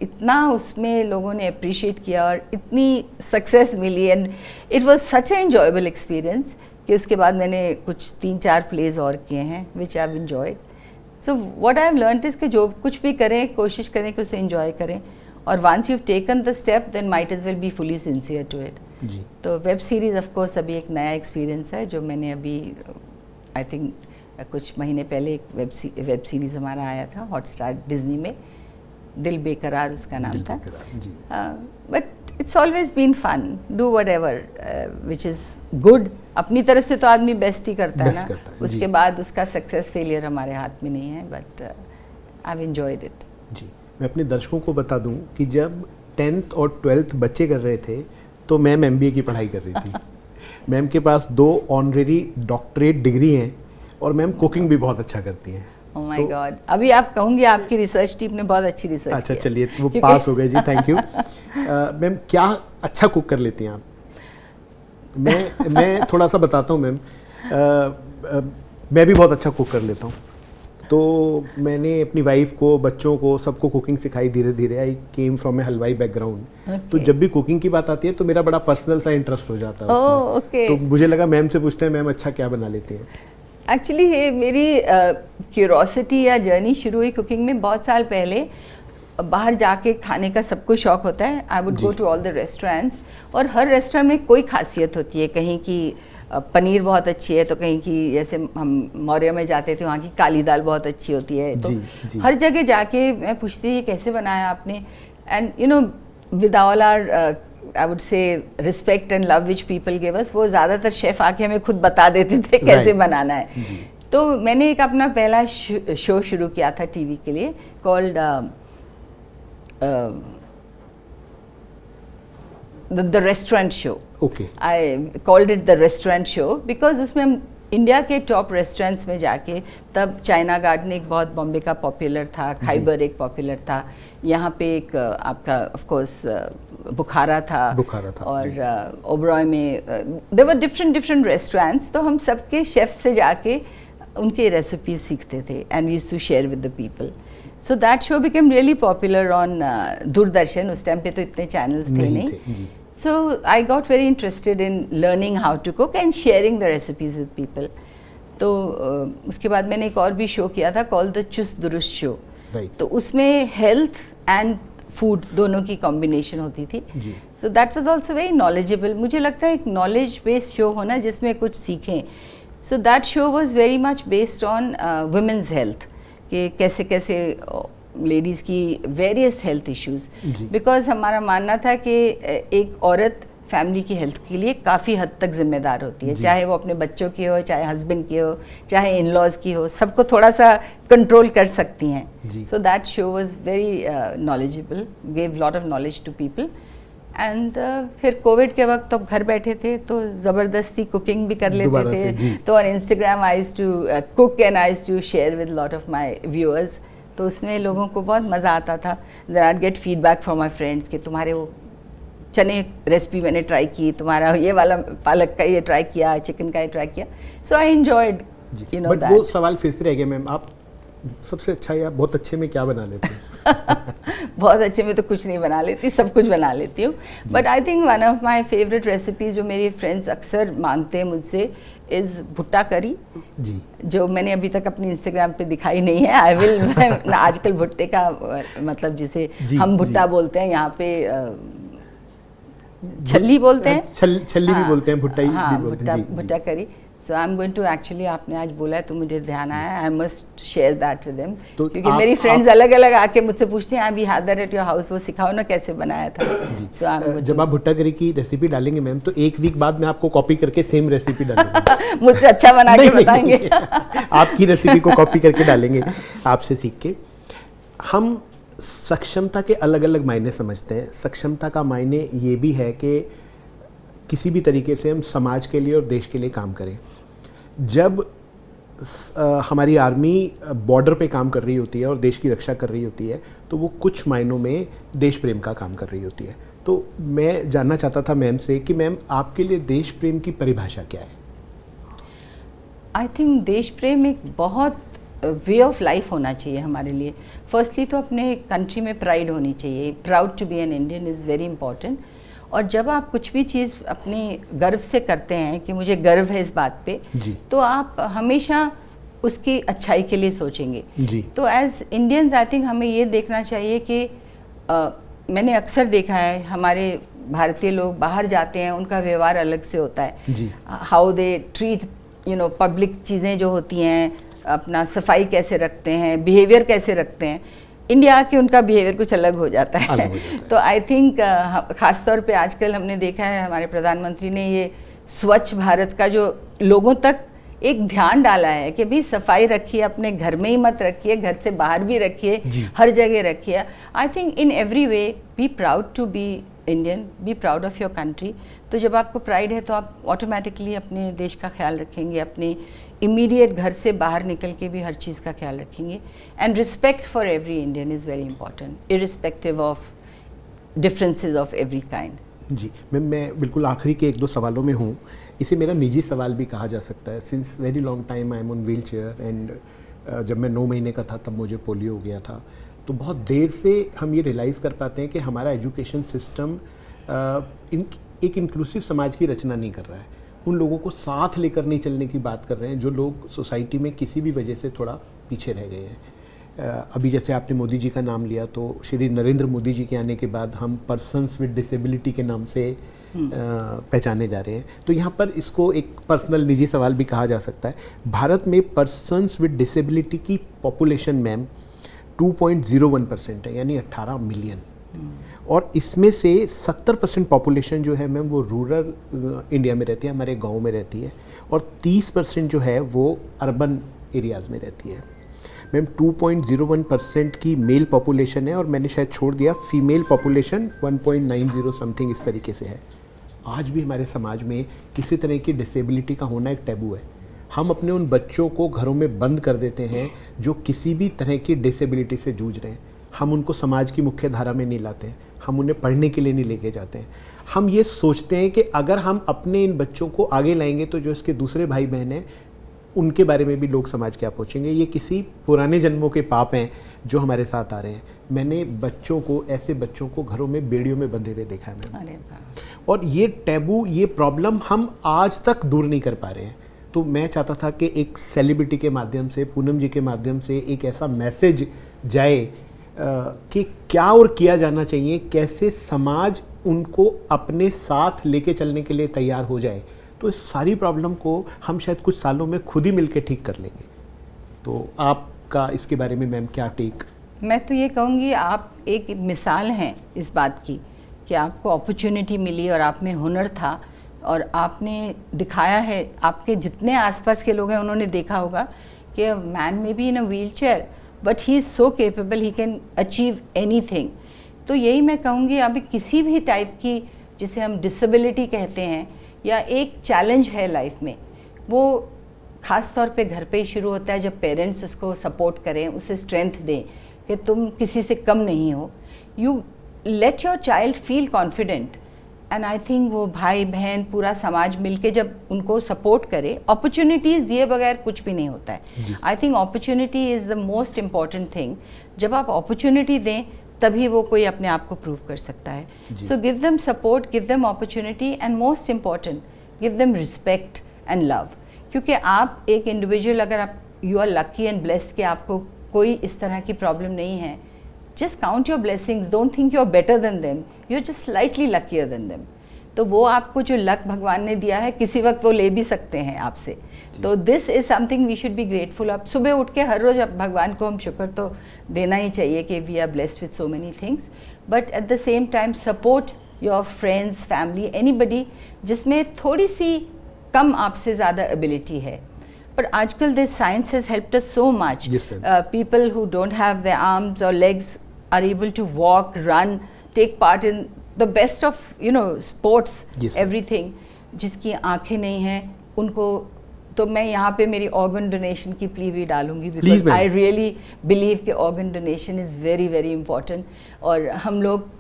इतना उसमें लोगों ने अप्रिशिएट किया और इतनी सक्सेस मिली, and it was such a enjoyable experience कि उसके बाद मैंने कुछ 3-4 प्लेज और किए हैं which I have enjoyed. So what I have learned is कि जो कुछ भी करें, कोशिश करें कि उसे एंजॉय करें, और once you have taken the step then might as well be fully sincere to it. तो वेब सीरीज़ ऑफ कोर्स अभी एक नया एक्सपीरियंस है जो मैंने अभी आई थिंक कुछ महीने पहले एक वेब सीरीज़ हमारा आया था हॉटस्टार डिज्नी में, दिल बेकरार उसका नाम था। But it's always been fun, do whatever which is good. अपनी तरफ से तो आदमी बेस्ट ही करता है ना, उसके बाद उसका सक्सेस फेलियर हमारे हाथ में नहीं है, but I have enjoyed it. जी, मैं अपने दर्शकों को बता दूं कि जब 10th और 12th बच्चे कर रहे थे तो मैम MBA की पढ़ाई कर रही थी। मैम के पास 2 ऑनरेरी डॉक्टरेट डिग्री हैं, और मैम कुकिंग भी बहुत अच्छा करती हैं। ओह माय गॉड, अभी आप कहूँगी आपकी रिसर्च टीम ने बहुत अच्छी रिसर्च अच्छा चलिए, वो पास हो गए जी, थैंक यू। मैम क्या अच्छा कुक कर लेती हैं आप? मैं थोड़ा सा बताता हूँ मैम, मैं भी बहुत अच्छा कुक कर लेता हूँ। तो मैंने अपनी वाइफ को, बच्चों को, सबको कुकिंग सिखाई धीरे धीरे। आई केम फ्रॉम ए हलवाई बैकग्राउंड, तो जब भी कुकिंग की बात आती है तो मेरा बड़ा पर्सनल सा इंटरेस्ट हो जाता है उसमें। तो मुझे लगा मैम से पूछते हैं, मैम अच्छा क्या बना लेती हैं? एक्चुअली ये मेरी क्यूरोसिटी या जर्नी शुरू हुई कुकिंग में बहुत साल पहले। बाहर जाके खाने का सबको शौक होता है, I would go to all the restaurants, और हर रेस्टोरेंट में कोई खासियत होती है, कहीं की पनीर बहुत अच्छी है, तो कहीं की, जैसे हम मौर्य में जाते थे वहाँ की काली दाल बहुत अच्छी होती है। तो हर जगह जाके मैं पूछती ये कैसे बनाया आपने, and you know with all our I would say respect and love which people give us, वो ज़्यादातर शेफ़ आके हमें खुद बता देते थे कैसे बनाना है। तो मैंने एक अपना पहला शो शुरू किया था टीवी के लिए called the restaurant show. Okay. I called it the restaurant show because उसमें हम इंडिया के टॉप रेस्टोरेंट्स में जाके, तब चाइना गार्डन एक बहुत बॉम्बे का पॉपुलर था, खाइबर एक पॉपुलर था, यहाँ पे एक आपका ऑफ कोर्स बुखारा था और ओबरॉय में देयर वर डिफरेंट रेस्टोरेंट्स। तो हम सबके शेफ से जाके उनके रेसिपीज सीखते थे, and we used to share with the people. So that show became really popular on Doordarshan. उस टाइम पे तो इतने चैनल्स थे नहीं। So I got very interested in learning how to cook and sharing the recipes with people. तो उसके बाद मैंने एक और भी शो किया था called the चुस्त दुरुस्त शो, Right. तो उसमें हेल्थ एंड फूड दोनों की कॉम्बिनेशन होती थी. जी. So that was also very knowledgeable. मुझे लगता है एक नॉलेज बेस्ड शो होना जिसमें कुछ सीखें. So that show was very much based on women's health, कि कैसे कैसे लेडीज़ की वेरियस हेल्थ इश्यूज. बिकॉज हमारा मानना था कि एक औरत फैमिली की हेल्थ के लिए काफ़ी हद तक जिम्मेदार होती है, चाहे वो अपने बच्चों की हो, चाहे हस्बैंड की हो, चाहे इन लॉज की हो, सबको थोड़ा सा कंट्रोल कर सकती हैं. So that show was very knowledgeable, gave lot of knowledge to people. And फिर कोविड के वक्त तो घर बैठे थे तो ज़बरदस्ती कुकिंग भी कर लेते थे. तो on Instagram I used to cook and I used to share with lot of my viewers. तो उसमें लोगों को बहुत मज़ा आता था. Then I get feedback from my friends कि तुम्हारे वो चने रेसिपी मैंने ट्राई की, तुम्हारा ये वाला पालक का ये ट्राई किया, चिकन का ये ट्राई किया. So I enjoyed, you know that. वो सवाल फिर से रह गया मैम, आप सबसे अच्छा या बहुत अच्छे में क्या बना लेते हैं? बहुत अच्छे में तो कुछ नहीं बना लेती, सब कुछ बना लेती हूँ. But I think one of my favourite recipes जो मेरे फ्रेंड्स अक्सर मांगते हैं मुझसे इज़ भुट्टा करी. जी. जो मैंने अभी तक अपनी इंस्टाग्राम पे दिखाई नहीं है. I will. आजकल भुट्टे का मतलब जिसे हम भुट्टा बोलते हैं, यहाँ पे छल्ली बोलते हैं, छल्ली भी बोलते हैं, भुट्टा भी बोलते हैं. भुट्टा करी. So I am going to actually, आपने आज बोला है तो मुझे ध्यान आया, I must share that with them. क्योंकि मेरी फ्रेंड्स अलग अलग आके मुझसे पूछते हैं we had that at your house, वो सिखाओ ना कैसे बनाया था. So I am. जब आप भुट्टा करी की रेसिपी डालेंगे मैम तो एक वीक बाद मैं आपको कॉपी करके सेम रेसिपी डालूंगा. मुझसे अच्छा बना के बताएंगे. आपकी रेसिपी को कॉपी करके डालेंगे आपसे सीख के. हम सक्षमता के अलग अलग मायने समझते हैं. सक्षमता का मायने ये भी है कि किसी भी तरीके से हम समाज के लिए और देश के लिए काम करें. जब हमारी आर्मी बॉर्डर पे काम कर रही होती है और देश की रक्षा कर रही होती है तो वो कुछ मायनों में देश प्रेम का काम कर रही होती है. तो मैं जानना चाहता था मैम से कि मैम आपके लिए देश प्रेम की परिभाषा क्या है? आई थिंक देश प्रेम एक बहुत वे ऑफ लाइफ होना चाहिए हमारे लिए. फर्स्टली तो अपने कंट्री में प्राइड होनी चाहिए. Proud to be an Indian is very important. और जब आप कुछ भी चीज़ अपने गर्व से करते हैं कि मुझे गर्व है इस बात पे, तो आप हमेशा उसकी अच्छाई के लिए सोचेंगे. तो एज इंडियंस आई थिंक हमें ये देखना चाहिए कि मैंने अक्सर देखा है हमारे भारतीय लोग बाहर जाते हैं, उनका व्यवहार अलग से होता है. How they treat you know public चीज़ें जो होती हैं, अपना सफाई कैसे रखते हैं, बिहेवियर कैसे रखते हैं. इंडिया के उनका बिहेवियर कुछ अलग हो जाता है. तो आई थिंक ख़ासतौर पे आजकल हमने देखा है हमारे प्रधानमंत्री ने ये स्वच्छ भारत का जो लोगों तक एक ध्यान डाला है कि भाई सफाई रखिए, अपने घर में ही मत रखिए, घर से बाहर भी रखिए, हर जगह रखिए. I think in every way be proud to be Indian, be proud of your country. तो जब आपको प्राइड है तो आप ऑटोमेटिकली अपने देश का ख्याल रखेंगे, अपने इमीडिएट घर से बाहर निकल के भी हर चीज़ का ख्याल रखेंगे. And respect for every Indian is very important, irrespective of differences of every kind. जी मैम, मैं बिल्कुल आखिरी के एक दो सवालों में हूँ. इसे मेरा निजी सवाल भी कहा जा सकता है. Since very long time I am on wheel chair and जब मैं 9 महीने का था तब मुझे पोलियो हो गया था. तो बहुत देर से हम ये रियलाइज़ कर पाते हैं कि हमारा एजुकेशन सिस्टम एक इंक्लूसिव समाज की रचना नहीं कर रहा है. उन लोगों को साथ लेकर नहीं चलने की बात कर रहे हैं जो लोग सोसाइटी में किसी भी वजह से थोड़ा पीछे रह गए हैं. अभी जैसे आपने मोदी जी का नाम लिया तो श्री नरेंद्र मोदी जी के आने के बाद हम पर्सन्स विद डिसेबिलिटी के नाम से पहचाने जा रहे हैं. तो यहाँ पर इसको एक पर्सनल निजी सवाल भी कहा जा सकता है. भारत में पर्सन्स विद डिसेबिलिटी की पॉपुलेशन मैम 2.01% है, यानी 18 मिलियन. और इसमें से 70% पॉपुलेशन जो है मैम वो रूरल इंडिया में रहती है, हमारे गांव में रहती है. और 30% जो है वो अर्बन एरियाज़ में रहती है. मैम 2.01% की मेल पॉपुलेशन है और मैंने शायद छोड़ दिया फीमेल पॉपुलेशन 1.90 समथिंग इस तरीके से है. आज भी हमारे समाज में किसी तरह की डिसेबिलिटी का होना एक टैबू है. हम अपने उन बच्चों को घरों में बंद कर देते हैं जो किसी भी तरह की डिसेबिलिटी से जूझ रहे हैं. हम उनको समाज की मुख्य धारा में नहीं लाते हैं, हम उन्हें पढ़ने के लिए नहीं लेके जाते हैं. हम ये सोचते हैं कि अगर हम अपने इन बच्चों को आगे लाएंगे तो जो इसके दूसरे भाई बहन हैं उनके बारे में भी लोग समाज क्या पूछेंगे. ये किसी पुराने जन्मों के पाप हैं जो हमारे साथ आ रहे हैं. मैंने बच्चों को, ऐसे बच्चों को घरों में बेड़ियों में बंधे हुए देखा है मैम. और ये टैबू, ये प्रॉब्लम हम आज तक दूर नहीं कर पा रहे हैं. तो मैं चाहता था कि एक सेलिब्रिटी के माध्यम से, पूनम जी के माध्यम से एक ऐसा मैसेज जाए कि क्या और किया जाना चाहिए, कैसे समाज उनको अपने साथ लेके चलने के लिए तैयार हो जाए, तो इस सारी प्रॉब्लम को हम शायद कुछ सालों में खुद ही मिलके ठीक कर लेंगे। तो आपका इसके बारे में मैम क्या टेक? मैं तो ये कहूँगी आप एक मिसाल हैं इस बात की कि आपको अपॉर्चुनिटी मिली और आप में हुनर था और आपने दिखाया है। आपके जितने आसपास के लोग हैं उन्होंने देखा होगा कि मैन में be in a wheel chair but he is so capable, he can achieve anything. तो यही मैं कहूँगी, अभी किसी भी टाइप की जिसे हम डिसेबिलिटी कहते हैं या एक चैलेंज है लाइफ में, वो ख़ास तौर पे घर पे ही शुरू होता है जब पेरेंट्स उसको सपोर्ट करें, उसे स्ट्रेंथ दें कि तुम किसी से कम नहीं हो। You let your child feel confident and I think वो भाई बहन पूरा समाज मिलके जब उनको सपोर्ट करे, अपॉर्चुनिटीज़ दिए बगैर कुछ भी नहीं होता है। I think opportunity is the most important thing. जब आप अपॉर्चुनिटी दें तभी वो कोई अपने आप को प्रूव कर सकता है। So give them support, give them opportunity and most important give them respect and love. क्योंकि आप एक इंडिविजुअल, अगर आप you are lucky and blessed कि आपको कोई इस तरह की प्रॉब्लम नहीं है, just count your blessings, don't think you're better than them, you're just slightly luckier than them। तो वो आपको जो लक भगवान ने दिया है किसी वक्त वो ले भी सकते हैं आपसे। तो this is something we should be grateful. अब सुबह उठ के हर रोज़ अब भगवान को हम शुक्र तो देना ही चाहिए कि we are blessed with so many things, but at the same time support your friends, family, anybody जिसमें थोड़ी सी कम आपसे ज़्यादा एबिलिटी है। But आजकल this science has helped us so much. Yes, ma'am. People who don't have their arms or legs are able to walk, run, take part in the best of sports, Yes, everything. जिसकी आंखें नहीं हैं उनको, तो मैं यहाँ पे मेरी ऑर्गन डोनेशन की प्ली भी डालूंगी, बिकॉज आई रियली बिलीव कि organ donation is very very important. और हम लोग,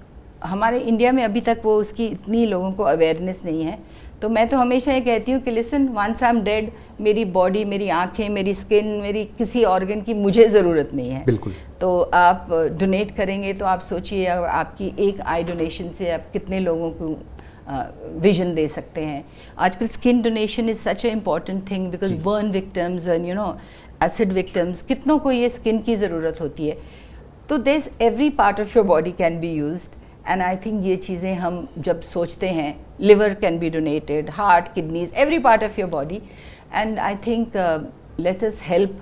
हमारे इंडिया में अभी तक वो उसकी इतनी लोगों को अवेयरनेस नहीं है। तो मैं तो हमेशा ये कहती हूँ कि listen, once I am dead, मेरी बॉडी, मेरी आंखें, मेरी स्किन, मेरी किसी ऑर्गन की मुझे ज़रूरत नहीं है। बिल्कुल। तो आप डोनेट करेंगे तो आप सोचिए आपकी एक आई डोनेशन से आप कितने लोगों को विजन दे सकते हैं। आजकल skin donation is such a important thing because burn victims and acid victims, कितनों को ये स्किन की ज़रूरत होती है। तो there every part of your body can be used and I think ये चीज़ें हम जब सोचते हैं, liver can be donated, heart, kidneys, every part of your body, and I think let us help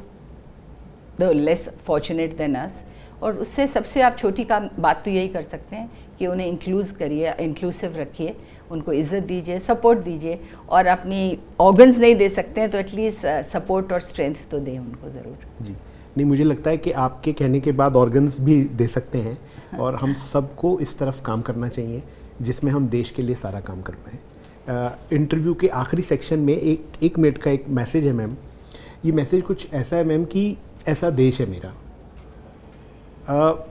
the less fortunate than us. और उससे सबसे आप छोटी काम बात तो यही कर सकते हैं कि उन्हें इंक्लूज करिए, इंक्लूसिव रखिए, उनको इज़्ज़त दीजिए, सपोर्ट दीजिए, और अपनी ऑर्गन्स नहीं दे सकते हैं तो एटलीस्ट सपोर्ट और स्ट्रेंथ तो दें उनको ज़रूर। जी नहीं, मुझे लगता है कि आपके कहने के बाद ऑर्गन्स भी दे सकते हैं और हम सबको इस तरफ काम करना चाहिए जिसमें हम देश के लिए सारा काम कर पाएँ। इंटरव्यू के आखिरी सेक्शन में एक मिनट का एक मैसेज है मैम। ये मैसेज कुछ ऐसा है मैम कि ऐसा देश है मेरा।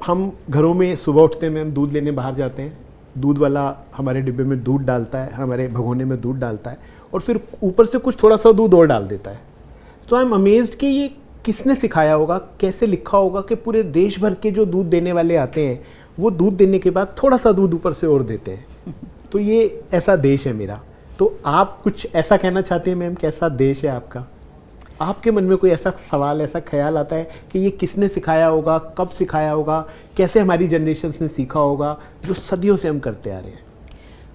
हम घरों में सुबह उठते हैं मैम, दूध लेने बाहर जाते हैं, दूध वाला हमारे डिब्बे में दूध डालता है, हमारे भगोने में दूध डालता है और फिर ऊपर से कुछ थोड़ा सा दूध और डाल देता है। तो आई एम अमेज्ड कि ये किसने सिखाया होगा, कैसे लिखा होगा कि पूरे देश भर के जो दूध देने वाले आते हैं वो दूध देने के बाद थोड़ा सा दूध ऊपर से और देते हैं। तो ये ऐसा देश है मेरा। तो आप कुछ ऐसा कहना चाहते हैं मैम, कैसा देश है आपका? आपके मन में कोई ऐसा सवाल, ऐसा ख्याल आता है कि ये किसने सिखाया होगा, कब सिखाया होगा, कैसे हमारी जनरेशन ने सीखा होगा, जो सदियों से हम करते आ रहे हैं?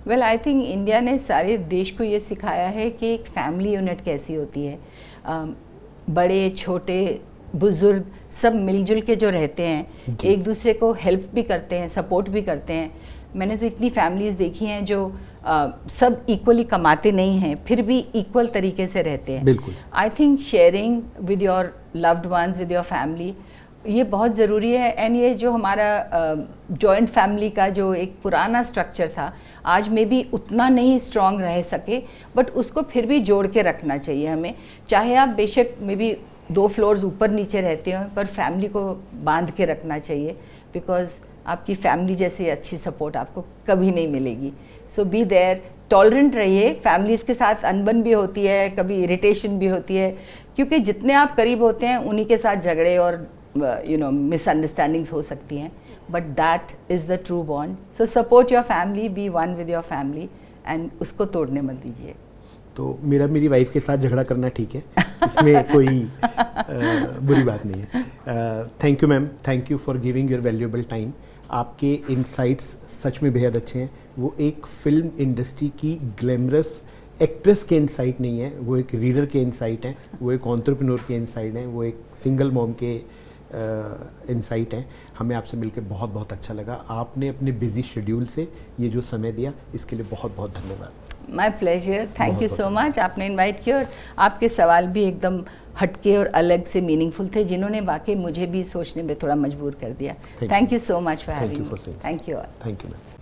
वेल, आई थिंक इंडिया ने सारे देश को ये सिखाया है कि एक फैमिली यूनिट कैसी होती है। बड़े छोटे बुज़ुर्ग सब मिलजुल के जो रहते हैं, एक दूसरे को हेल्प भी करते हैं, सपोर्ट भी करते हैं। मैंने तो इतनी फैमिलीज़ देखी हैं जो सब इक्वली कमाते नहीं हैं फिर भी इक्वल तरीके से रहते हैं। बिल्कुल। I think sharing with your loved ones, with your family, ये बहुत ज़रूरी है। एंड ये जो हमारा जॉइंट फैमिली का जो एक पुराना स्ट्रक्चर था, आज में भी उतना नहीं स्ट्रॉन्ग रह सके, बट उसको फिर भी जोड़ के रखना चाहिए हमें। चाहे आप बेशक में भी 2 फ्लोर्स ऊपर नीचे रहते हो, पर फैमिली को बांध के रखना चाहिए, बिकॉज आपकी फैमिली जैसी अच्छी सपोर्ट आपको कभी नहीं मिलेगी। सो बी देयर, टॉलरेंट रहिए। फैमिलीज़ के साथ अनबन भी होती है, कभी इरिटेशन भी होती है, क्योंकि जितने आप करीब होते हैं उन्हीं के साथ झगड़े और मिसअंडरस्टैंडिंग्स हो सकती हैं, but that is the true bond. So support your family, be one with your family, and उसको तोड़ने मत दीजिए। तो मेरा मेरी वाइफ के साथ झगड़ा करना ठीक है, इसमें कोई बुरी बात नहीं है। Thank you ma'am, thank you for giving your valuable time. आपके इनसाइट्स सच में बेहद अच्छे हैं। वो एक फिल्म इंडस्ट्री की ग्लैमरस एक्ट्रेस के इंसाइट नहीं है, वो एक रीडर के इंसाइट हैं, वो एक एंटरप्रेन्योर के इंसाइट हैं, वो एक सिंगल मॉम के इंसाइट हैं। हमें आपसे मिलकर बहुत बहुत अच्छा लगा। आपने अपने बिजी शेड्यूल से ये जो समय दिया, इसके लिए बहुत बहुत धन्यवाद। My pleasure, thank you so much. आपने इनवाइट किया और आपके सवाल भी एकदम हटके और अलग से मीनिंगफुल थे, जिन्होंने वाकई मुझे भी सोचने में थोड़ा मजबूर कर दिया। Thank you so much for having me. Thank you. Thank you ma'am.